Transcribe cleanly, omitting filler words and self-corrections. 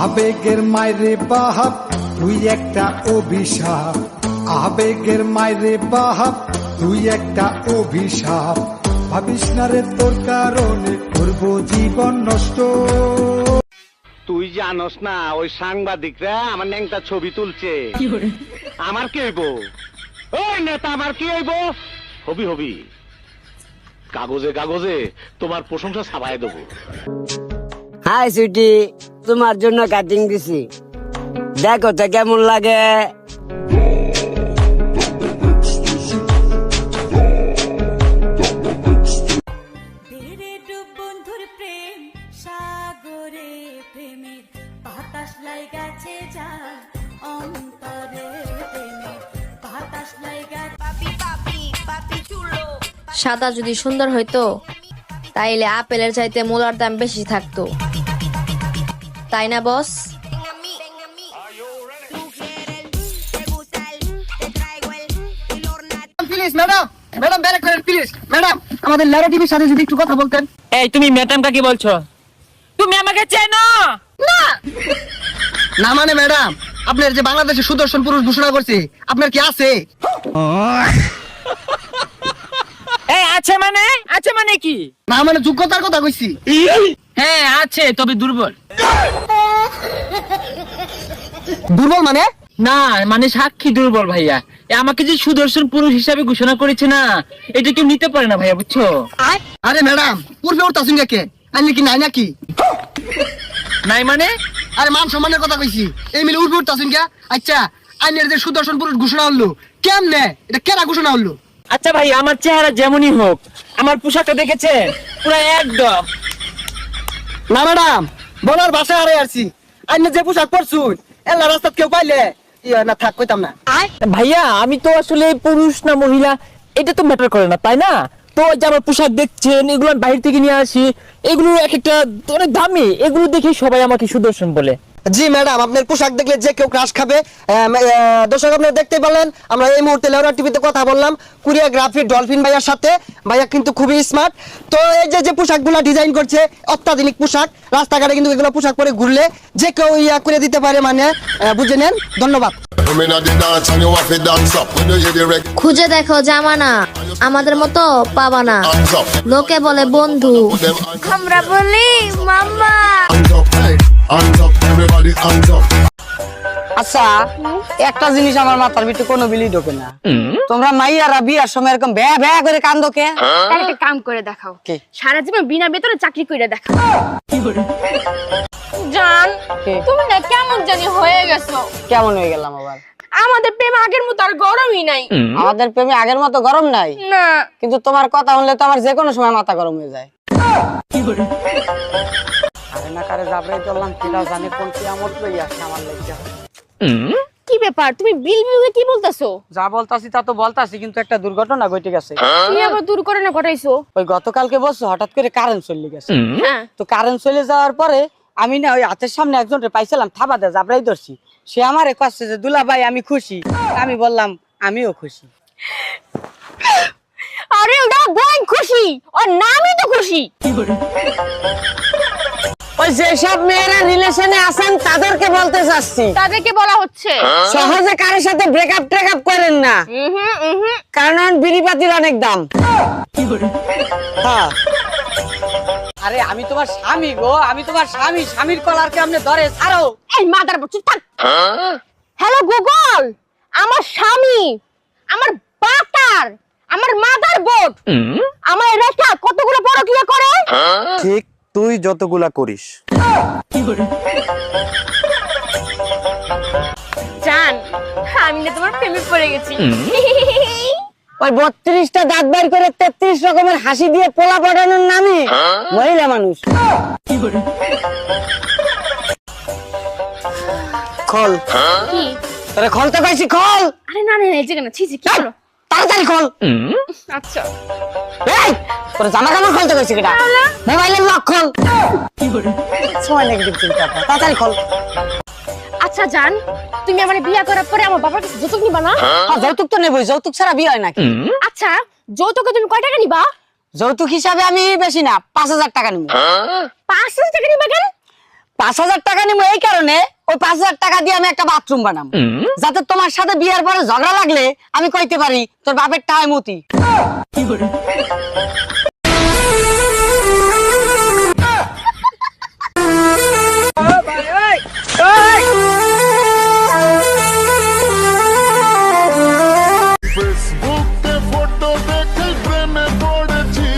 আবেগের মায়েরে বাপ তুই একটা অভিশাপ, আবেগের মায়েরে বাপ তুই একটা অভিশাপ। ভাবিস না রে তোর কারণে করব জীবন নষ্ট। তুই জানোস না ওই সাংবাদিকরা আমার ন্যাংটা ছবি তুলছে, আমার কি হইব? ওই নেতা আমার কি হইব? হবি হবি, কাগজে কাগজে তোমার প্রশংসা ছাপায় দেবো। হাই সুইটি, তোমার জন্য কাটিং দিছি, দেখো তো কেমন লাগে। বন্ধুর প্রেম সাগরে প্রেমের বাতাস লাগাছে যা অন্তরে প্রেমের বাতাস লাগাছে। পাপি পাপি পাপি চুলো। সাদা যদি সুন্দর হইতো তাইলে আপেলের চাইতে মূলার দাম বেশি থাকতো, তাই না বস? প্লিজ ম্যাডাম, ম্যাডাম ব্যাক করেন প্লিজ। ম্যাডাম আমাদের লারা টিভির সাথে যদি একটু কথা বলতেন। এই তুমি ম্যাডামকে কি বলছো? তুমি আমাকে চেনো না না মানে ম্যাডাম, আপনার যে বাংলাদেশে সুদর্শন পুরুষ ঘোষণা করছে, আপনার কি আছে? এই আছে মানে কি? না মানে যোগ্যতার কথা কইছি। হ্যাঁ আছে, তবে দুর্বল। দুর্বল মানে? না মানে সাক্ষী দুর্বল ভাইয়া। আমাকে যে সুদর্শন পুরুষ হিসাবে ঘোষণা করেছে না, এটা কেউ নিতে পারে না ভাইয়া, বুঝছো? আরে ম্যাডাম পূর্বে উঠতাছুন কে আইনি কি নাই নাকি? নাই মানে? আরে মান সম্মানের কথা কইছি, এই মিলে উঠবে উঠতাছুন কে? আচ্ছা আইনের যে সুদর্শন পুরুষ ঘোষণা হলো কেমনে, এটা কেরা ঘোষণা হলো? আচ্ছা ভাই, আমার চেহারা যেমনই হোক, আমার পোশাকটা দেখেছেন পুরো একদম। না ম্যাডাম, বলার ভাষা হারে আসছি। আইনে যে পোশাক পরছুন এলা রাস্তাত কেউ পাইলে না থাক কইতাম না। ভাইয়া আমি তো আসলে পুরুষ না মহিলা এটা তো ম্যাটার করে না, তাই না? তো যে আমার পোশাক দেখছেন, এগুলো আমি বাইরে থেকে নিয়ে আসি, এগুলো এক একটা অনেক দামি, এগুলো দেখে সবাই আমাকে সুদর্শন বলে। জি ম্যাডাম, আপনার পোশাক দেখলে যে কেউ ক্রাশ খাবে। দর্শক আপনারা দেখতে পেলেন, আমরা এই মুহূর্তে লেওরা টিভিতে কথা বললাম কোরিওগ্রাফি ডলফিন ভাইয়ার সাথে। ভাইয়া কিন্তু খুবই স্মার্ট। তো এই যে পোশাকগুলো ডিজাইন করছে অত্যাধুনিক পোশাক, রাস্তাঘাটে কিন্তু এগুলো পোশাক পরে ঘুরলে যে কেউ ইয়া করে দিতে পারে, মানে বুঝে নেন। ধন্যবাদ। খুঁজে দেখো জামানা, আমাদের মতো পাবা না। লোকে বলে বন্ধু, আমরা বলি মাম্মা। আচ্ছা একটা জিনিস আমার মাথার ভিতরে কোনো বিলি ঢোকে না, তোমরা মাইয়ারা বিয়ার সময় এরকম ভ্যা ভ্যা করে কান্দো কে? একটা কাম করে দেখাও, কি? সারা জীবন বিনা বেতনে চাকরি করে দেখাও। জান তুমি না কেমন জানি হয়ে গেছো। কেমন হয়ে গেলাম আবার? আমাদের প্রেম আগের মতো আর গরমই নাই। আমাদের প্রেমে আগের মতো গরম নাই, না কিন্তু তোমার কথা শুনলে তো আমার যে কোনো সময় মাথা গরম হয়ে যায়। আরে না কারে যাবড়াই করলাম, কিটা জানে কোন কিয়ামত লই আসছে আমার লাগা। কি ব্যাপার, তুমি বিল বিল কি বলতাছো? যা বলতাছি তা তো বলতাছি, কিন্তু একটা দুর্ঘটনা ঘটে গেছে। কি আবার দুর্ঘটনা ঘটাইছো? ওই গতকালকে বলছো হঠাৎ করে কারেন্ট চলে গেছে। হ্যাঁ তো কারেন্ট চলে যাওয়ার পরে আমি না ওই হাতের সামনে একজনকে পাইছিলাম, থাবা দে যাবড়াই ধরছি। সে আমারে কষ্ট যে দুলা ভাই আমি খুশি, আমি বললাম আমিও খুশি। আরে ওটা বোন খুশি, ওর নামই তো খুশি। ওই যেসব মেয়েরা রিলেশনে আছেন তাদেরকে বলতে চাচ্ছি, তাদেরকে বলা হচ্ছে সহজে কারোর সাথে ব্রেকআপ টেকআপ করেন না, কারণ বিড়িপাতির অনেক দাম। হ্যাঁ আরে আমি তোমার স্বামী গো, আমি তোমার স্বামী, স্বামীর কলার কে আপনি ধরে ছাড়ো। এই মাদার চুপ থাক। হ্যালো গুগল, আমার স্বামী, আমার বাটার, আমার মাদার বোর্ড, আমার রেখা কতগুলো পরকিয়া করে? ঠিক তুই যতগুলা করিস। জান আমি না তোমার প্রেমে পড়ে গেছি। ওই 32টা দাঁত বাইর করে 33 রকমের হাসি দিয়ে পোলা পাঠানোর নামে মহিলা মানুষ। খল কি? আরে খল তো কইছি, খল। আরে না না এই জায়গা না, ছি ছি কি হলো? তাড়াতাড়ি খল। আচ্ছা এই তোর জামা কাপড় খুলতে কইছি কিটা? মোবাইলের লক খল। সময় নেগেটিভ চিন্তা, তাড়াতাড়ি খল। আচ্ছা জান, তুমি আমারে বিয়া করার পরে আমার বাবার কাছে যৌতুক নিবা না? হ্যাঁ যৌতুক তো নেবই, যৌতুক ছাড়া বিয়ে হয় নাকি? আচ্ছা যৌতুকে তুমি কয় টাকা নিবা? যৌতুক হিসাবে আমি বেশি না 5000 টাকা নিব। 5,000 টাকা নিবা কেন? 5,000 টাকা নিবো এই কারণে, ওই 5,000 টাকা দিয়ে আমি একটা বাথরুম বানাবো, যাতে তোমার সাথে বিয়ের পরে ঝগড়া লাগলে আমি কইতে পারি তোর বাপের টাই মতি। ফেসবুকে ফটো দেখে প্রেমে পড়েছি